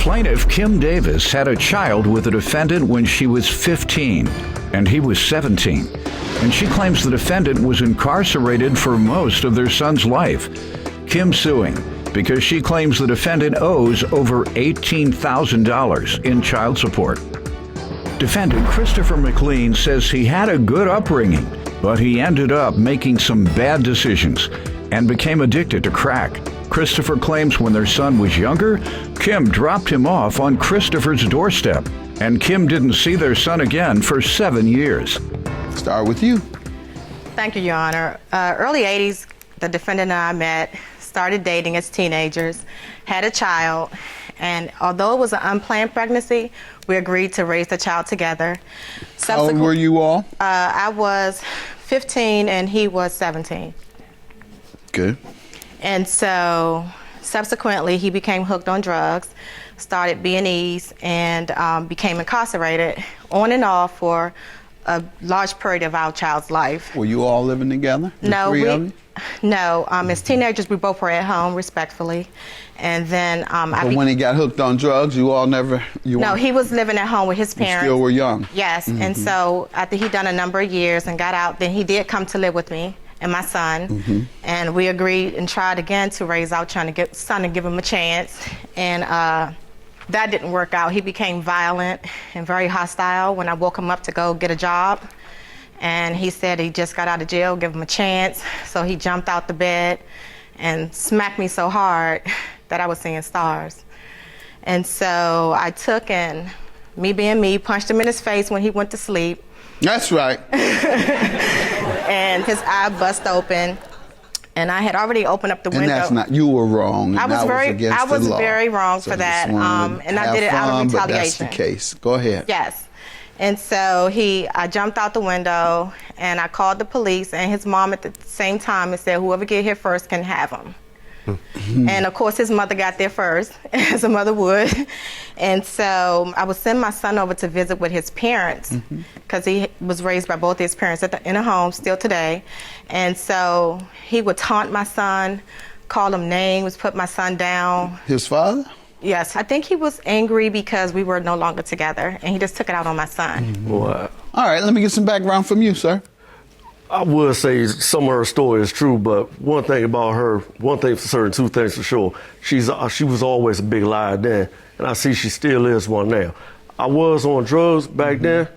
Plaintiff Kim Davis had a child with the defendant when she was 15, and he was 17. And she claims the defendant was incarcerated for most of their son's life. Kim suing because she claims the defendant owes over $18,000 in child support. Defendant Christopher McLean says he had a good upbringing, but he ended up making some bad decisions and became addicted to crack. Christopher claims when their son was younger, Kim dropped him off on Christopher's doorstep, and Kim didn't see their son again for 7 years. Start with you. Thank you, Your Honor. Early 80s, the defendant and I met, started dating as teenagers, had a child, and although it was an unplanned pregnancy, we agreed to raise the child together. How old were you all? I was 15 and he was 17. Good. And so subsequently he became hooked on drugs, started B&Es, and became incarcerated on and off for a large period of our child's life. Were you all living together? No, as teenagers we both were at home, respectfully. And then but when he got hooked on drugs, you all never... No, he was living at home with his parents. You still were young? Yes, and so after he'd done a number of years and got out, then he did come to live with me and my son. And we agreed and tried again to raise our son and give him a chance. And that didn't work out. He became violent and very hostile when I woke him up to go get a job. And he said he just got out of jail, give him a chance. So he jumped out the bed and smacked me so hard that I was seeing stars. And so I took and, me being me, punched him in his face when he went to sleep. That's right. And his eye bust open. And I had already opened up the window. And that's not, you were wrong. I was very wrong for that. And I did it out of retaliation. But that's the case. Go ahead. Yes. And so I jumped out the window and I called the police, and his mom at the same time and said, whoever get here first can have him. And of course his mother got there first, as a mother would. And so I would send my son over to visit with his parents, because he was raised by both his parents in a home still today. And so he would taunt my son, call him names, put my son down. His father? Yes, I think he was angry because we were no longer together, and he just took it out on my son. Wow. All right, let me get some background from you, sir. I would say some of her story is true, but one thing about her, one thing for certain, two things for sure, she was always a big liar then, and I see she still is one now. I was on drugs back then.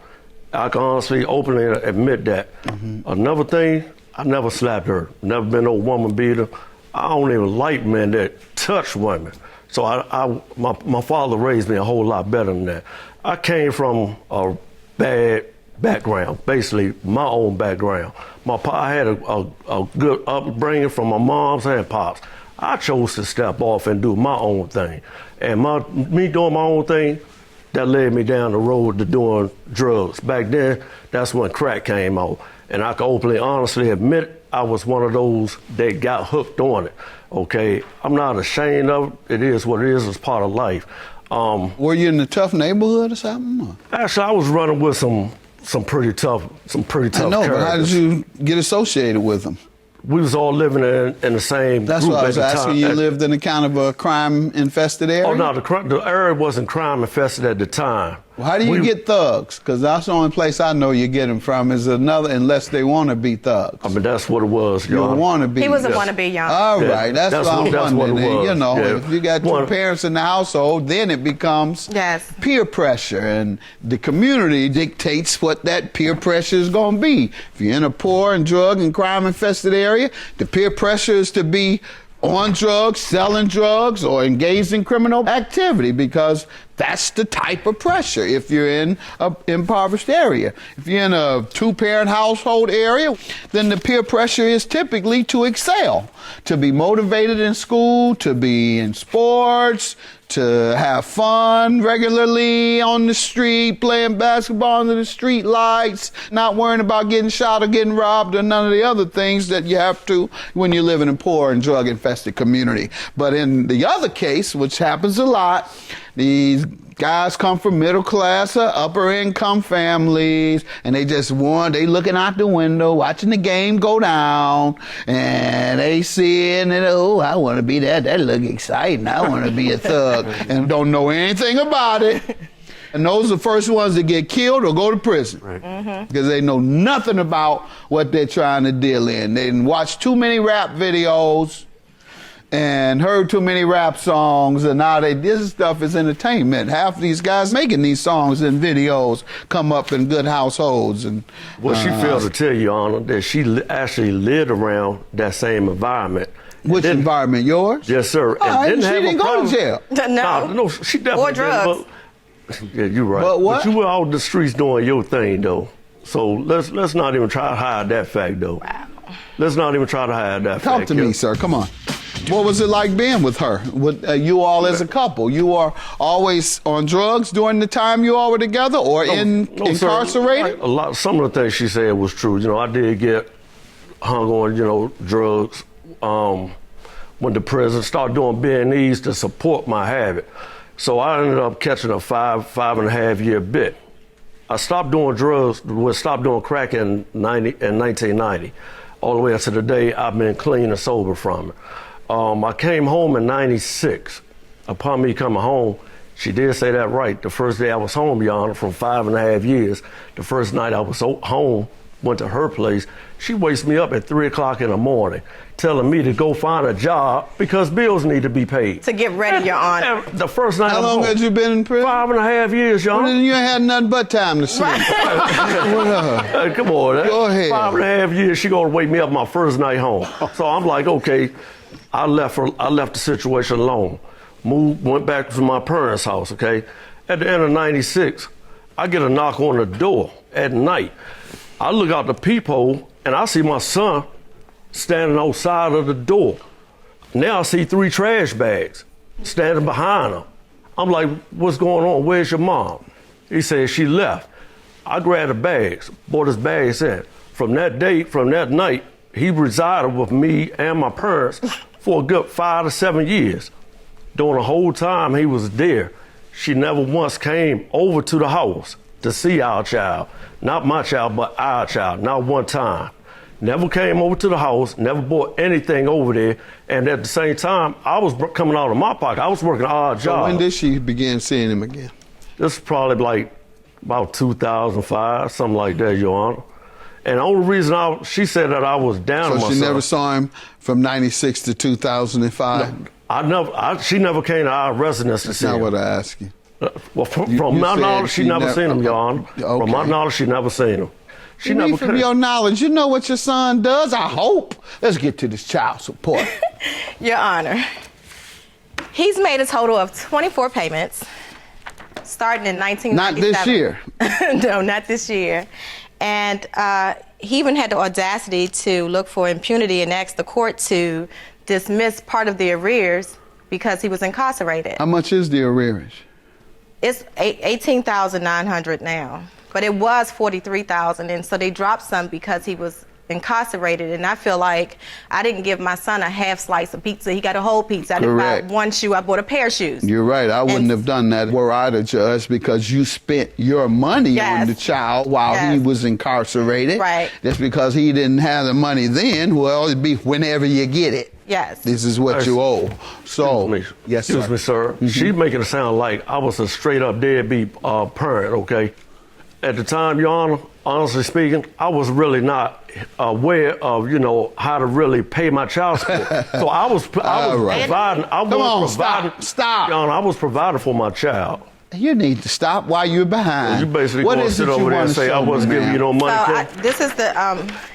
I can honestly, openly admit that. Another thing, I never slapped her, never been no woman beater. I don't even like men that touch women. So my father raised me a whole lot better than that. I came from a bad background, basically my own background. I had a good upbringing from my mom's and pops. I chose to step off and do my own thing. And me doing my own thing, that led me down the road to doing drugs. Back then, that's when crack came out. And I can openly, honestly admit I was one of those that got hooked on it. Okay, I'm not ashamed of it. It is what it is. It's part of life. Were you in a tough neighborhood or something? Or? Actually, I was running with some pretty tough characters. I know, but how did you get associated with them? We was all living in the same That's group what I was at the asking. time. You lived in a kind of a crime-infested area? Oh, no, the area wasn't crime-infested at the time. Well, how do you get thugs? Because that's the only place I know you get them from is another, unless they want to be thugs. I mean, that's what it was, you want to be. He was a wannabe, young. All right, that's what I'm wondering. You know, yeah. if you got two parents in the household, then it becomes peer pressure, and the community dictates what that peer pressure is going to be. If you're in a poor and drug and crime-infested area, the peer pressure is to be on drugs, selling drugs, or engaged in criminal activity, because that's the type of pressure if you're in an impoverished area. If you're in a two-parent household area, then the peer pressure is typically to excel, to be motivated in school, to be in sports, to have fun regularly on the street, playing basketball under the street lights, not worrying about getting shot or getting robbed or none of the other things that you have to when you're living in a poor and drug-infested community. But in the other case, which happens a lot, these guys come from middle class or upper income families, and they looking out the window, watching the game go down, and they see it, and I want to be that. That look exciting. I want to be a thug, and don't know anything about it. And those are the first ones that get killed or go to prison. Right. Because they know nothing about what they're trying to deal in. They watched too many rap videos and heard too many rap songs, and now this stuff is entertainment. Half of these guys making these songs and videos come up in good households. And well, she failed to tell you, Your Honor, that she actually lived around that same environment. Which environment? Yours? Yes, sir. And she didn't go to jail. No, she definitely or drugs. didn't. Yeah, you're right. But what? But you were out the streets doing your thing, though. So let's not even try to hide that fact, though. Wow. Let's not even try to hide that fact. Talk to me, sir. Come on. What was it like being with her? With you all as a couple? You are always on drugs during the time you all were together, or incarcerated? Sir, some of the things she said was true. You know, I did get hung on, drugs. Went to prison, started doing B&Es to support my habit. So I ended up catching a 5.5 year bit. I stopped doing drugs, stopped doing crack in 1990. All the way up to the day I've been clean and sober from it. I came home in 96. Upon me coming home, she did say that right. The first day I was home, Your Honor, from 5.5 years, the first night I was home, went to her place, she wakes me up at 3 o'clock in the morning, telling me to go find a job because bills need to be paid. To get ready, Your Honor. The first night How long had you been in prison? 5.5 years, Your Honor. Well, then you ain't had nothing but time to sleep. Come on. Go ahead. 5.5 years, she gonna wake me up my first night home. So I'm like, okay, I left the situation alone. Went back to my parents' house, okay? At the end of 96, I get a knock on the door at night. I look out the peephole and I see my son standing outside of the door. Now I see 3 trash bags standing behind him. I'm like, what's going on? Where's your mom? He said she left. I grabbed the bags, brought his bags in. From that night, he resided with me and my parents for a good 5 to 7 years. During the whole time he was there, she never once came over to the house to see our child. Not my child, but our child, not one time. Never came over to the house, never bought anything over there. And at the same time, I was coming out of my pocket. I was working an odd job. So when did she begin seeing him again? This is probably like about 2005, something like that, Your Honor. And the only reason she said that I was down on myself. So she never saw him from 96 to 2005? No, she never came to our residence to see him. That's not what I asked you. Well, from my knowledge, she never seen him, Your Honor. Okay. From my knowledge, she never seen him. She never from your knowledge, you know what your son does? I hope. Let's get to this child support. Your Honor, he's made a total of 24 payments, starting in 1997. Not this year. No, not this year. And he even had the audacity to look for impunity and ask the court to dismiss part of the arrears because he was incarcerated. How much is the arrearage? It's $18,900 now, but it was $43,000, and so they dropped some because he was incarcerated. And I feel like I didn't give my son a half slice of pizza; he got a whole pizza. I didn't buy one shoe; I bought a pair of shoes. You're right. I wouldn't have done that were I the judge, because you spent your money on the child while he was incarcerated. Right. Just because he didn't have the money then, well, it'd be whenever you get it. Yes. This is what you owe. So, yes, sir. Excuse me, sir. Mm-hmm. She's making it sound like I was a straight up deadbeat parent, okay? At the time, Your Honor, honestly speaking, I was really not aware of, how to really pay my child support. So I was providing. Stop. Your Honor, I was providing for my child. You need to stop while you're behind. You basically going to sit over there and say I wasn't giving you no money. So this is the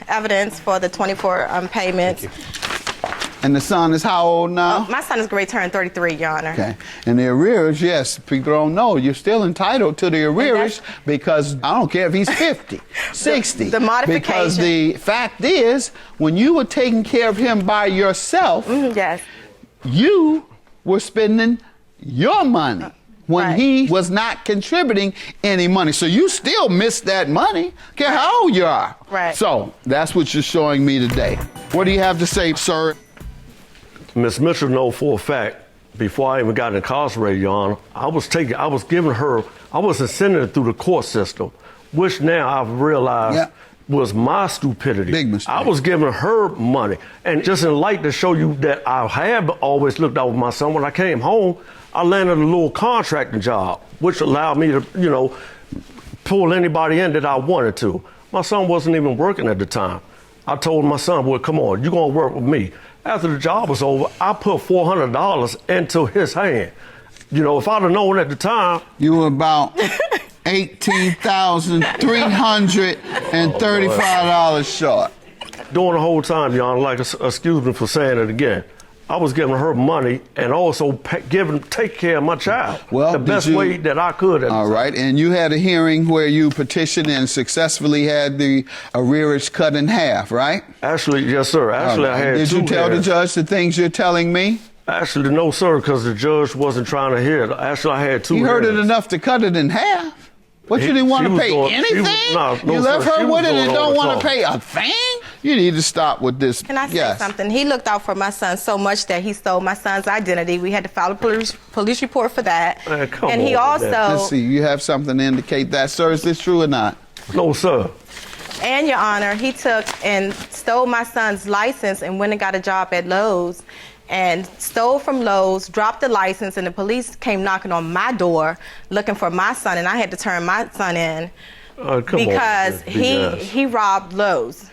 evidence for the 24 payments. And the son is how old now? My son is going to turn 33, Your Honor. Okay. And the arrearage, yes, people don't know. You're still entitled to the arrearage because I don't care if he's 50, 60. The modification. Because the fact is, when you were taking care of him by yourself, yes, you were spending your money when he was not contributing any money. So you still missed that money, care how old you are. Right. So that's what you're showing me today. What do you have to say, sir? Ms. Mitchell knows for a fact before I even got incarcerated, Your Honor, I was sending it through the court system, which now I've realized was my stupidity. Big mistake. I was giving her money. And just in light to show you that I have always looked out for my son, when I came home, I landed a little contracting job, which allowed me to, pull anybody in that I wanted to. My son wasn't even working at the time. I told my son, well, come on, you're going to work with me. After the job was over, I put $400 into his hand. If I'd have known at the time. You were about $18,335 short. During the whole time, Your Honor, excuse me for saying it again, I was giving her money and also take care of my child the best way that I could. All right, and you had a hearing where you petitioned and successfully had the arrearage cut in half, right? Actually, yes, sir. Actually, I had Did you tell the judge the things you're telling me? Actually, no, sir, because the judge wasn't trying to hear it. Actually, I had 2 You heard hearings. it enough to cut it in half? What, you didn't want to pay anything? You left her with it and don't want to pay a thing? You need to stop with this. Can I say something? He looked out for my son so much that he stole my son's identity. We had to file a police report for that. Man, come and on he also... Let's see, you have something to indicate that, sir. Is this true or not? No, sir. And, Your Honor, he took and stole my son's license and went and got a job at Lowe's and stole from Lowe's, dropped the license, and the police came knocking on my door looking for my son, and I had to turn my son in because he robbed Lowe's.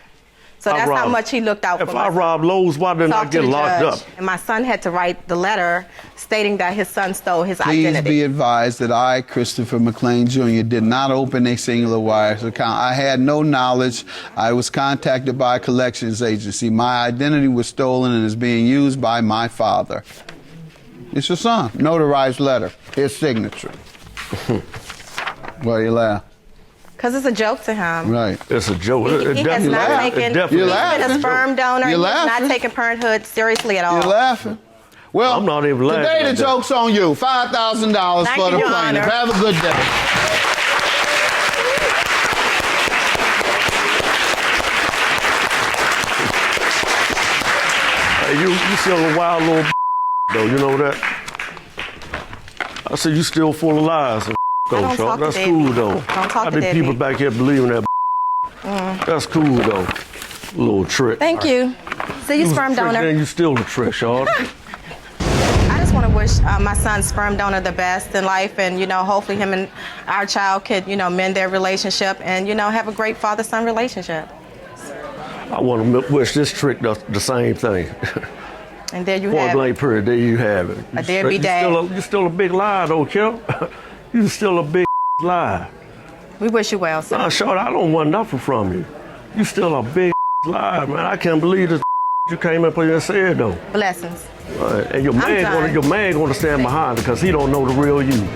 So that's how much he looked out for me. If I robbed Lowe's, why didn't I get locked up? And my son had to write the letter stating that his son stole his identity. Please be advised that I, Christopher McLean Jr., did not open a singular wires account. I had no knowledge. I was contacted by a collections agency. My identity was stolen and is being used by my father. It's your son. Notarized letter. His signature. Why you laugh? Because it's a joke to him. Right. It's a joke. He has not taken, even a sperm donor, he's not taking parenthood seriously at all. You're laughing. Well, I'm not even laughing. Today the joke's on you. $5,000 for the plaintiff. Have a good day. Hey, you still a wild little though, you know that? I said you still full of lies. Though, that's cool though. I think people back here believing that. That's cool though. Little trick. Thank you. See you, sperm donor. Then you still the trick, Sean. I just want to wish my son's sperm donor the best in life, and hopefully him and our child could mend their relationship and have a great father-son relationship. I want to wish this trick the same thing. And there you have it. Point blank period. There you have it. A deadbeat dad. You're still a big liar though, Kim. You still a big liar. We wish you well, sir. Nah, Short, I don't want nothing from you. You still a big liar, man. I can't believe this you came up here and said though. Blessings. Right. And your man gonna stand behind it because he don't know the real you.